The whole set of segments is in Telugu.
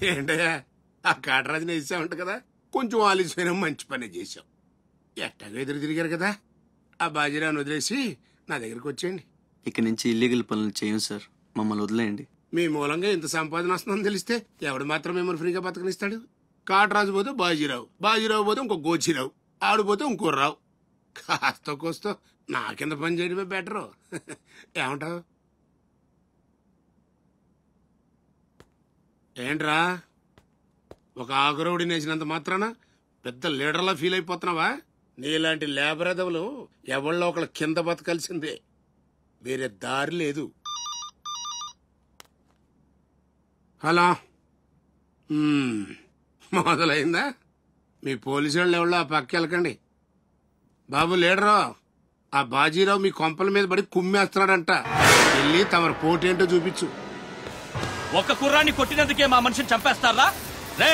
ఏంటయ్యా ఆ కాటరాజుని వేసామంట కదా, కొంచెం ఆలస్యమైన మంచి పని చేశాం. ఎట్టాగో ఎదురు తిరిగారు కదా, ఆ బాజీరావుని వదిలేసి నా దగ్గరికి వచ్చేయండి. ఇక నుంచి ఇల్లీగల్ పనులు చేయం సార్, మమ్మల్ని వదిలేయండి. మీ మూలంగా ఇంత సంపాదన వస్తుందని తెలిస్తే ఎవడు మాత్రం మిమ్మల్ని ఫ్రీగా బతకనిస్తాడు? కాటరాజు పోతే బాజీరావు, బాజీరావు పోతే ఇంకో గోచిరావు, ఆడిపోతే ఇంకో రావు. కాస్త కోస్తో నా కింద పని చేయడమే బెటరు. ఏమంటావు? ఏంట్రా ఒక ఆకురవుడి నేసినంత మాత్రాన పెద్ద లీడర్లా ఫీల్ అయిపోతున్నావా? నీలాంటి లేబర్ ఎదవులు ఎవళ్ళో ఒకళ్ళ కింద బతకాల్సిందే, వేరే దారి లేదు. హలో, మొదలైందా? మీ పోలీసు వాళ్ళు ఎవరో ఆ పక్క వెళ్ళకండి. బాబు లీడరు, ఆ బాజీరావు మీ కొంపల మీద పడి కుమ్మేస్తున్నాడంట, వెళ్ళి తమరు పోటేంటో చూపించు. ఒక్క కుర్రాన్ని కొట్టినందుకే మా మనిషిని చంపేస్తారా? రే,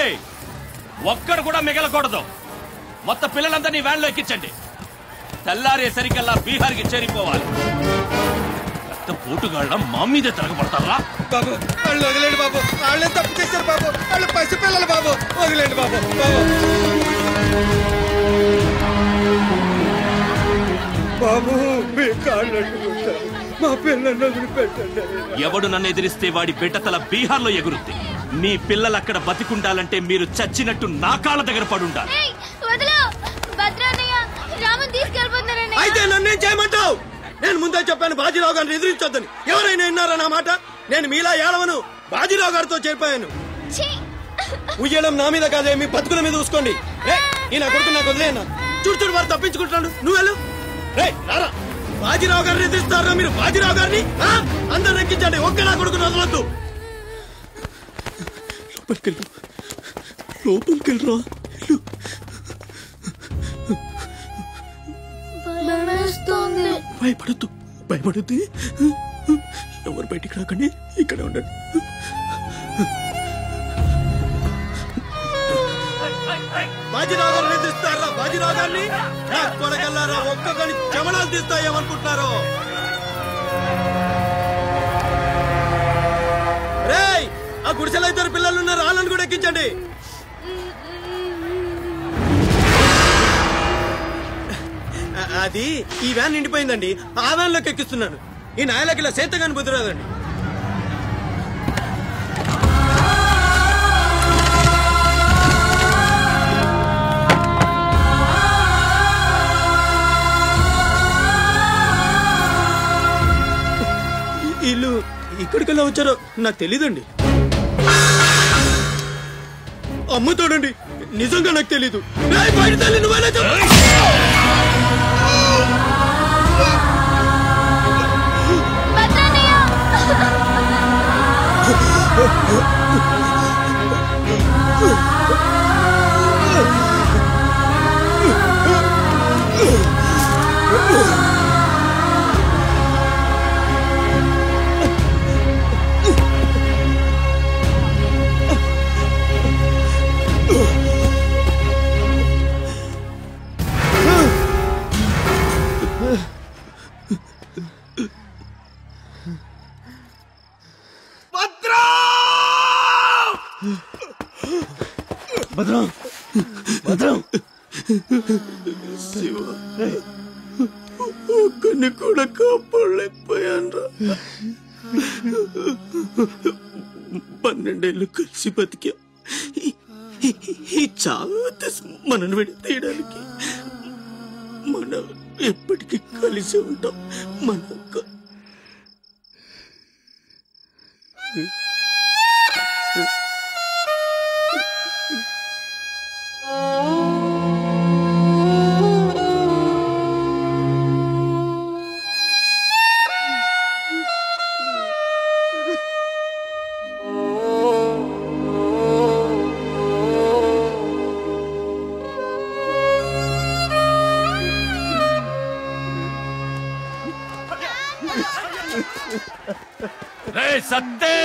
ఒక్కడు కూడా మిగలకూడదు. మొత్తం పిల్లలందరినీ వ్యాన్లో ఎక్కించండి. తెల్లారేసరికల్లా బీహార్కి చేరిపోవాలి. పోటుగాళ్ళ మా మీదే తిరగబడతారా? బాబు వాళ్ళు వదిలేండి బాబు, వాళ్ళే తప్పు చేశారు బాబు, వాళ్ళు పసి పిల్లలు బాబు, వదిలేండి బాబు. బాబు మీ కాళ్ళు మా పిల్లల్ని వదిలిపెట్టండి. ఎవడు నన్ను ఎదిరిస్తే వాడి బిడ్డతల బీహార్లో ఎగురుద్ది. మీ పిల్లలు అక్కడ బతికుండాలంటే మీరు చచ్చినట్టు నా కాళ్ళ దగ్గర పడుండాలి. అయితే నన్నేం చేయమంటావు? నేను ముందే చెప్పాను బాజీరావు గారిని ఎదిరించొద్దని. ఎవరైనా విన్నారా నా మాట? నేను మీలా ఏడవను, బాజీరావు గారితో చెప్పాను. ఉయ్యడం నా మీద కాదే, మీ బతుకుల మీద చూసుకోండి. ఈ నా కొడుకు నాకు వదిలేనా? చూడు చూడు వారు తప్పించుకుంటున్నాడు, నువ్వు వెళ్ళు. రారా, బాజీరావు గారిని ఎదిరిస్తారా మీరు? బాజీరావు గారిని అందరు ఎక్కించండి, ఒక్క నా కొడుకుని వదలొద్దు. లోపలికెళ్ళరా. భయపడద్దు, భయపడద్దు. ఎవరు బయటికి రాకండి, ఇక్కడే ఉండండి. బాజీరావు గారిని తీస్తారా? బాజీరావు గారిని కొడగల్లారా, ఒక్కొక్కని చెమడాలు తీస్తాయేమనుకుంటున్నారు? రేయ్, ఆ గుడిసెలో ఇద్దరు పిల్లలు ఉన్నారు, వాళ్ళని కూడా ఎక్కించండి. అది ఈ వ్యాన్ నిండిపోయిందండి, ఆ వ్యాన్ లోకి ఎక్కిస్తున్నాను. ఈ నాయలకి ఇలా సేతగాని బుద్ధిరాదండి. వీళ్ళు ఇక్కడికెళ్ళా వచ్చారో నాకు తెలీదండి. అమ్మ చూడండి, నిజంగా నాకు తెలీదు. బయట తల్లి నువ్వేనా చెప్పు. భద్రం, భద్రం, శివ, ఒక్కడిని కూడా కాపాడలేకపోయాన్రా. 12 ఏళ్ళు కలిసి బతికా. ఈ చావు మనను విడతీయడానికి మనం ఎప్పటికీ కలిసి ఉంటాం. మన సత్తే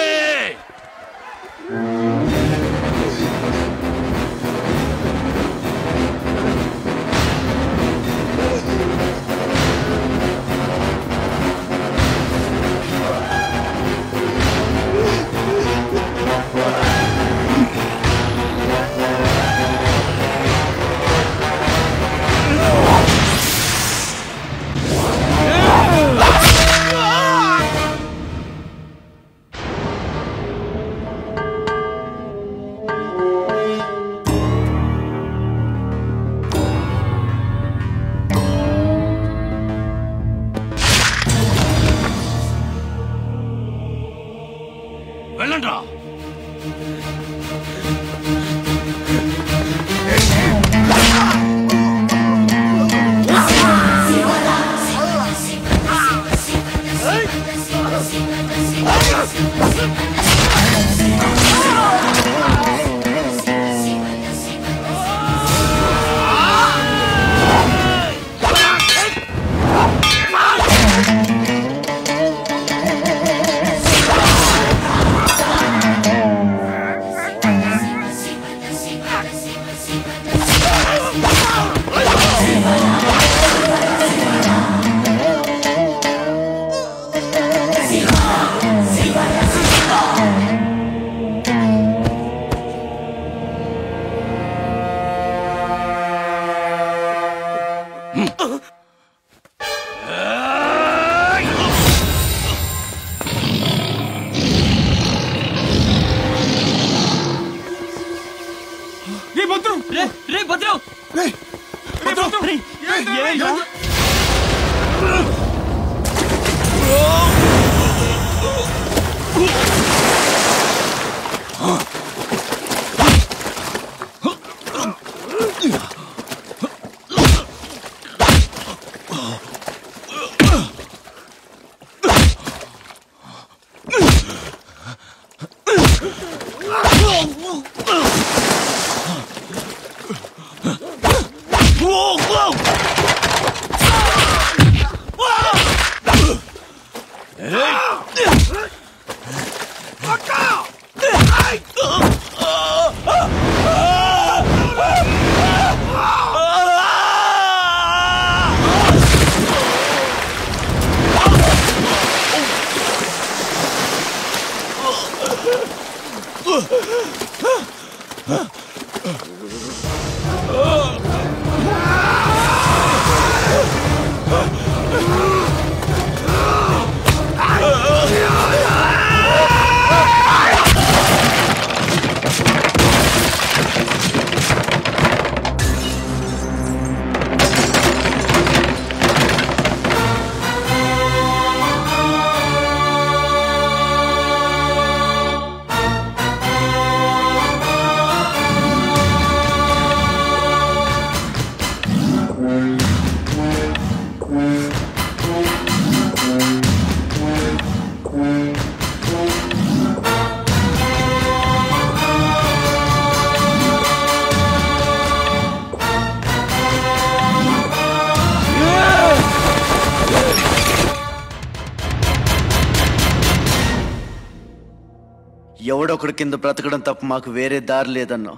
ఎవడొకడు కింద బ్రతకడం తప్ప మాకు వేరే దారి లేదన్నా.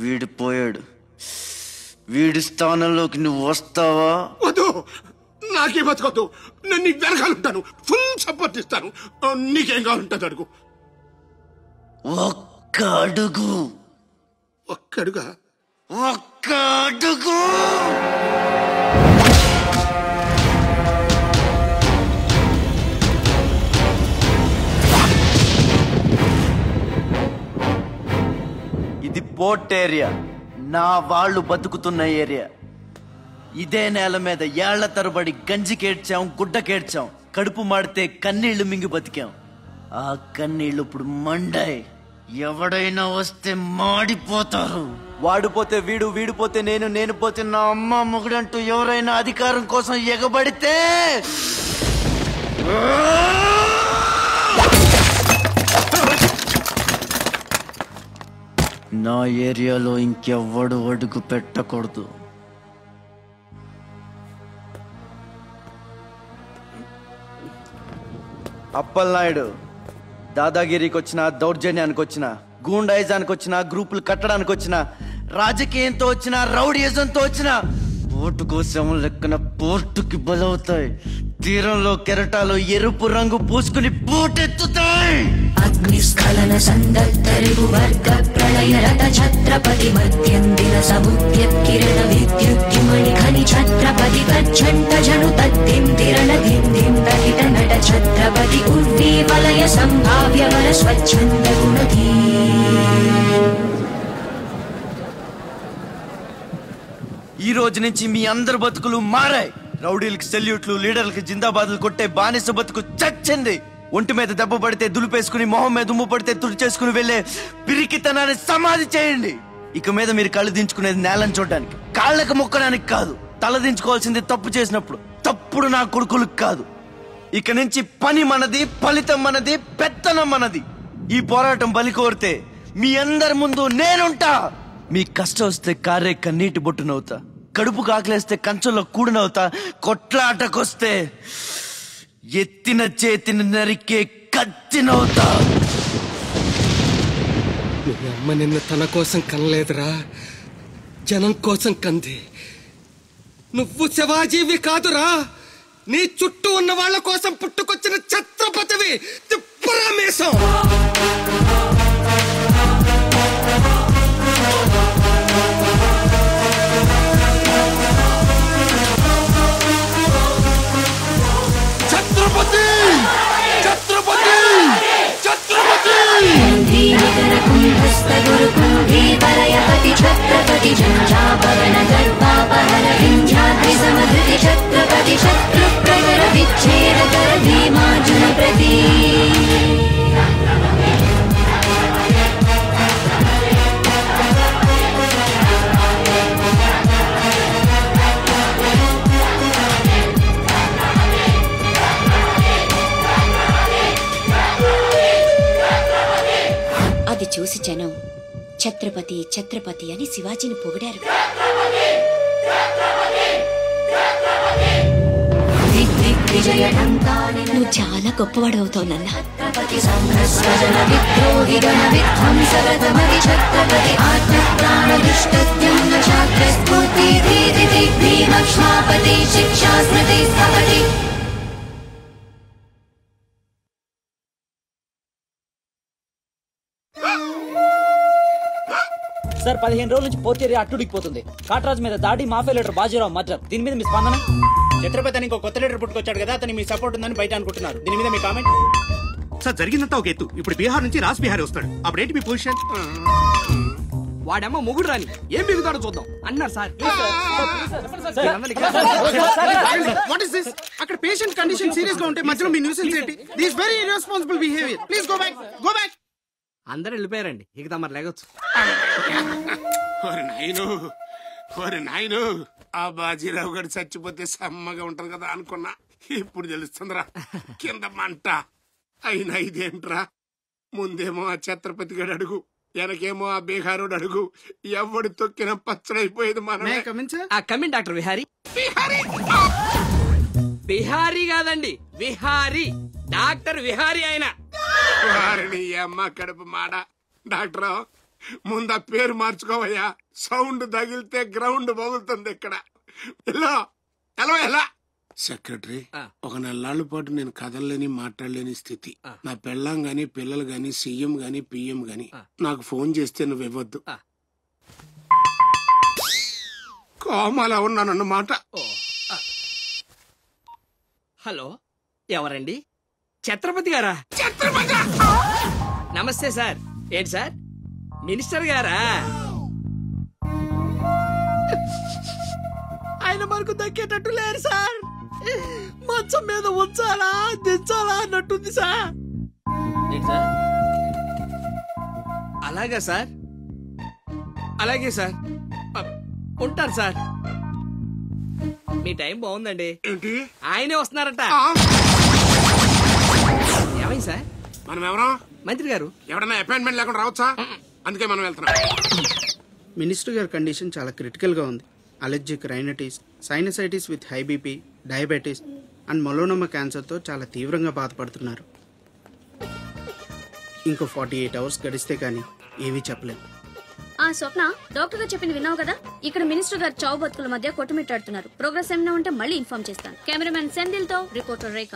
వీడు పోయాడు. వీడి స్థానంలోకి నువ్వు వస్తావా? వద్దు, నాకే బతకొద్దు. నేను నీకు వెనకాలంటాను, ఫుల్ సపోర్ట్ ఇస్తాను. నీకేం కావాలంటుంది అడుగు. ఒక్క అడుగు. ఒక్కడుగా? ఒక్క అడుగు. ఇది పోర్ట్ ఏరియా, నా వాళ్ళు బతుకుతున్న ఏరియా. ఇదే నేల మీద ఏళ్ల తరబడి గంజికేడ్చాం, గుడ్డకేడ్చాం, కడుపు మాడితే కన్నీళ్లు మింగి బతికాం. ఆ కన్నీళ్లు ఇప్పుడు మండాయి. ఎవడైనా వస్తే మాడిపోతారు. వాడిపోతే వీడు, వీడిపోతే నేను, నేను పోతే నా అమ్మ మొగుడంటూ ఎవరైనా అధికారం కోసం ఎగబడితే నా ఏరియాలో ఇంకెవ్వడు అడుగు పెట్టకూడదు. అప్పలనాయుడు దాదాగిరికి వచ్చిన, దౌర్జన్యానికి వచ్చిన, గూండాయిజానికి వచ్చిన, గ్రూపులు కట్టడానికి వచ్చిన, రాజకీయంతో వచ్చిన, రౌడీయిజంతో వచ్చిన, పోటుకో శవం లెక్కన పోర్టుకి బలవుతాయి. తీరంలో కెరటాలు ఎరుపు రంగు పూసుకుని పోటెత్తుతాయి. అగ్నిస్ఖలన సందత్తరిగు వర్గ ప్రళయ రథ ఛత్రపతి మధ్యందిన సముద్యత్కిరణ విద్యుద్యుమణి ఖని ఛత్రపతి కచ్చంట జను తద్దింతిరణ దిందిం రహిత నట ఛత్రపతి ఉర్వీ వలయ సంభావ్య వర స్వచ్ఛంద గుణధీ. ఈ రోజు నుంచి మీ అందరి బతుకులు మారాయి. రౌడీలకు సెల్యూట్లు, లీడర్లకు జిందాబాదులు కొట్టే బానిస బతుకు చచ్చింది. ఒంటి మీద దెబ్బ పడితే దులిపేసుకుని మొహం మీద దుమ్ము పడితే తుడిచేసుకుని వెళ్లే పిరికితనాన్ని సమాధి చేయండి. ఇక మీద మీరు కళ్ళు దించుకునేది నేలను చూడడానికి, కాళ్ళకు మొక్కడానికి కాదు. తల దించుకోవాల్సింది తప్పు చేసినప్పుడు, తప్పుడు నా కొడుకులకు కాదు. ఇక నుంచి పని మనది, ఫలితం మనది, పెత్తనం మనది. ఈ పోరాటం బలి కోరితే మీ అందరి ముందు నేనుంటా. మీ కష్టం వస్తే కారే కన్నీటి బొట్టునవుతా, కడుపు కాకలేస్తే కంచంలో కూడినవుతా, కొట్లాటకొస్తే ఎత్తిన చేతిని నరికే కత్తినవుతా. మీ అమ్మ నిన్ను తన కోసం కనలేదురా, జనం కోసం కంది. నువ్వు శివాజీవి కాదురా, నీ చుట్టూ ఉన్న వాళ్ళ కోసం పుట్టుకొచ్చిన ఛత్రపతివి. తిప్పరామేశం. ఛత్రపతి ఛత్రపతి ఛత్రపతి ఛత్రపతి జనజాపరణ గర్భాపహర వింధ్యాద్రి సమధృతి ఛత్రపతి శత్రు ప్రగర విచ్ఛేదకర భీమార్జున ప్రతి. అది చూసి జనం ఛత్రపతి ఛత్రపతి అని శివాజీని పొగిడారు. నువ్వు చాలా గొప్పవాడు అవుతావు నాన్న. సార్ 15 రోజుల నుంచి పోర్ట్ ఏరియా అట్టుడికిపోతుంది. కాట్రాజ్ మీద దాడి, మాఫియా లీడర్ బాజీరావు మర్డర్. దీని మీద మీ స్పందన? ఛత్రపతి అని ఇంకో కొత్త లీడర్ పుట్టుకొచ్చాడు కదా, అతని మీ సపోర్ట్ ఉందని బయట అనుకుంటున్నారు. దీని మీద మీ కామెంట్? సార్ జరిగిందంతా ఒక ఎత్తు. ఇప్పుడు బీహార్ నుంచి రాజ్ బిహారీ వస్తాడు. అప్పుడేంటి మీ పొజిషన్? వాడేమో మొగుడు రాని ఏం బిగుతాడో చూద్దాం అన్నారు సార్. What is this? అక్కడ పేషెంట్ కండిషన్ సీరియస్ గా ఉంటే మధ్యలో మీ న్యూసెన్స్ ఏంటి? This very irresponsible behaviour. Please go back, go back. అందరూ వెళ్ళిపోయారండి, ఇక తమరు లేగొచ్చు. ఓరి నాయను, ఆ బాజీరావు గారు చచ్చిపోతే సమ్మగా ఉంటది కదా అనుకున్నా. ఇప్పుడు తెలుస్తుందిరా కింద మంట. అయినా ఇదేంట్రా, ముందేమో ఆ ఛత్రపతి గడు అడుగు, వెనకేమో ఆ బీహారోడు అడుగు. ఎవడు తొక్కిన పచ్చడైపోయేది మనమే. Coming doctor Vihari. బిహారీ కాదండి, విహారీ. డాక్టర్ విహారీ ఆయన. వారిని అమ్మ కడుపు మాడ. డాక్టర్ ముందు ఆ పేరు మార్చుకోవయ్యా. సౌండ్ తగిలితే గ్రౌండ్ బగులుతుంది ఇక్కడ. ఎలా సెక్రటరీ, ఒక నెలల పాటు నేను కదలలేని మాట్లాడలేని స్థితి. నా పెళ్ళాం గాని పిల్లలు గాని సీఎం గాని పిఎం గాని నాకు ఫోన్ చేస్తే నువ్వు ఇవ్వద్దు. కోమాలా ఉన్నానన్నమాట. హలో, ఎవరండి? ఛత్రపతి గారా? నమస్తే సార్. ఏంటి సార్, మినిస్టర్ గారా? ఆయన మనకు దక్కేటట్టు లేరు సార్. మంచం మీద ఉంచాలా దించాలా అన్నట్టుంది సార్. అలాగా సార్, అలాగే సార్, ఉంటారు సార్. మీ టైం బాగుందండి. ఏంటి, ఆయనే వస్తున్నారట. ఏమైంది సార్? మనం ఎవరో మంత్రి గారు. ఎవడన్నా అపాయింట్మెంట్ లేకుండా రావచ్చా? అందుకే మనం వెళ్తున్నాం. మినిస్టర్ గారి కండిషన్ చాలా క్రిటికల్ గా ఉంది. Allergic rhinitis, sinusitis with high BP, diabetes and melanoma క్యాన్సర్తో చాలా తీవ్రంగా బాధపడుతున్నారు. ఇంకో 48 అవర్స్ గడిస్తే కానీ ఏమీ చెప్పలేము. ఆ స్వప్న, డాక్టర్ గారు చెప్పింది విన్నావు కదా? ఇక్కడ మినిస్టర్ గారు చావు బతుకుల మధ్య కొట్టుమిట్టాడుతున్నారు. ప్రోగ్రెస్ ఏమైనా ఉంటే మళ్ళీ ఇన్ఫార్మ్ చేస్తాను. కెమెరామెన్ సెందిల్ తో రిపోర్టర్ రేఖ.